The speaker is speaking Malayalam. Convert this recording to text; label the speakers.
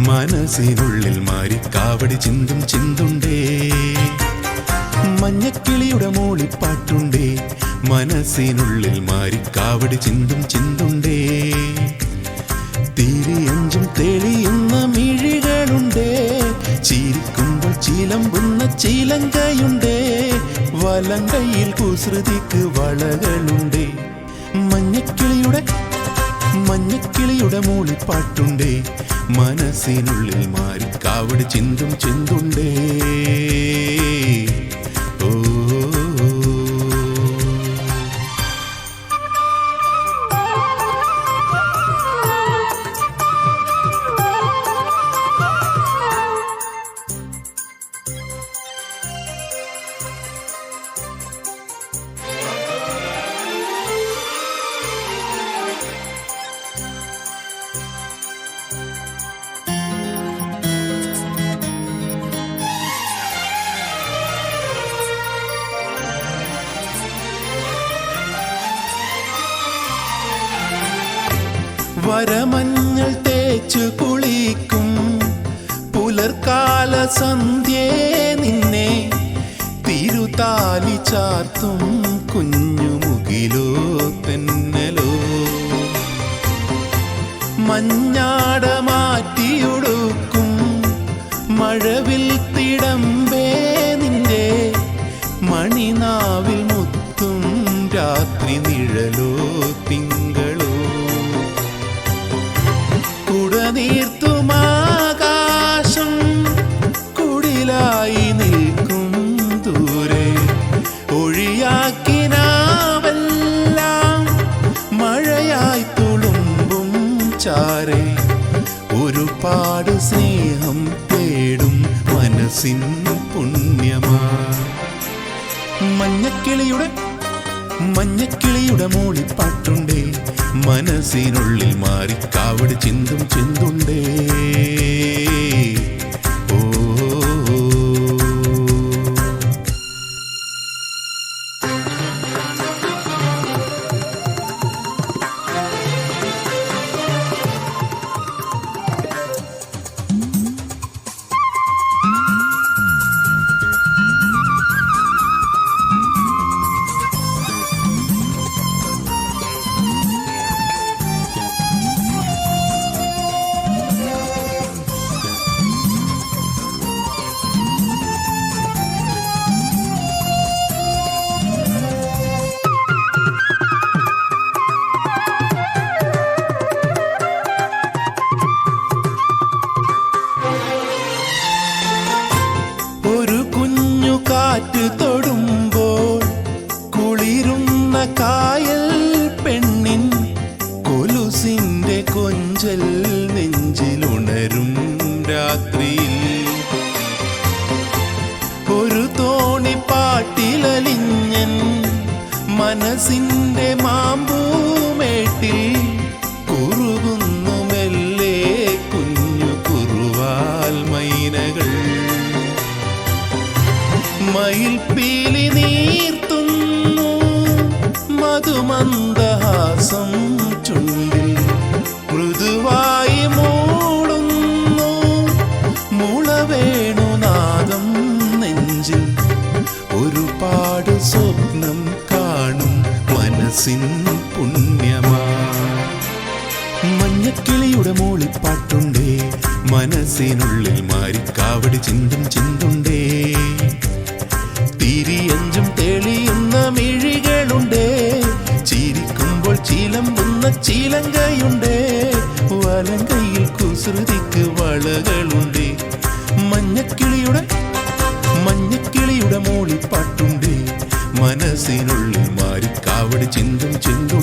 Speaker 1: മനസ്സിനുള്ളിൽ മാരിക്കാവടി ചിന്തും ചിന്തുണ്ടേ. മഞ്ഞക്കിളിയുടെ മൂളിപ്പാട്ടുണ്ടേ, മനസ്സിനുള്ളിൽ മാരിക്കാവടി ചിന്തും ചിന്തുണ്ടേ. തിരിയഞ്ചും തെളിയുന്ന മിഴികളുണ്ടേ, ചിരിക്കുമ്പോൾ ചിലമ്പുന്ന ചിലങ്കയുണ്ടേ. വലങ്കയിൽ കുസൃതിക്ക് വളകളുണ്ടേ. മഞ്ഞക്കിളിയുടെ മൂളിപ്പാട്ടുണ്ടേ, മനസ്സിനുള്ളിൽ മാരിക്കാവടി ചിന്തും ചിന്തുണ്ടേ. വരമഞ്ഞൾ തേച്ചു കുളിക്കും പുലർക്കാല സന്ധ്യേ, നിന്നെ തിരുതാലി ചാർത്തും കുഞ്ഞുമുകിലോ തെന്നലോ. മഞ്ഞാട മാറ്റിയൊടുക്കും മഴവിൽ തിടമ്പേ, നിന്റെ മണിനാവിൽ മുത്തും രാത്രി നിഴലോ തിങ്കളോ. കുടനീർത്തുമാകാശം കുടിലായി നിൽക്കും ദൂരെ, ഒഴിയാക്കിനാവെല്ലാം മഴയായി തുളുമ്പും ചാരെ. ഒരുപാട് സ്നേഹം തേടും മനസ്സിൻ പുണ്യമാ. മഞ്ഞക്കിളിയുടെ മൂളിപ്പാട്ടുണ്ടേ, മനസ്സിനുള്ളിൽ മാരിക്കാവടി ചിന്തും ചിന്തുണ്ടേ. കാറ്റ് തൊടുമ്പോൾ കുളിരുന്ന കായൽ പെണ്ണിൻ കൊലുസിന്റെ കൊഞ്ചൽ നെഞ്ചിലുണരും രാത്രിയിൽ. ഒരു തോണിപ്പാട്ടിലലിഞ്ഞൻ മനസ്സിന്റെ മാമ്പൂമേട്ടിൽ കുറുകുന്നു മെല്ലെ കുഞ്ഞു കുറുവാൽ മൈനകൾ. മയിൽപ്പീലി നീർത്തുന്നു മധുമന്ദഹാസം ചുണ്ടിൽ, മൃദുവായി മൂളുന്നു മുളവേണുനാദം നെഞ്ചിൽ. ഒരുപാട് സ്വപ്നം കാണും മനസ്സിൻ പുണ്യമാ. മഞ്ഞക്കിളിയുടെ മൂളിപ്പാട്ടുണ്ടേ, മനസ്സിനുള്ളിൽ മാരിക്കാവടി ചിന്തും ചിന്തുണ്ടേ. തിരിയഞ്ചും തെളിയുന്ന മിഴികളുണ്ടേ, ചിരിക്കുമ്പോൾ ചിലമ്പുന്ന ചിലങ്കയുണ്ടേ. വലങ്കയിൽ കുസൃതിക്ക് വളകളുണ്ടേ. മഞ്ഞക്കിളിയുടെ മൂളിപ്പാട്ടുണ്ടേ, മനസ്സിനുള്ളിൽ മാരിക്കാവടി ചിന്തും ചിന്തും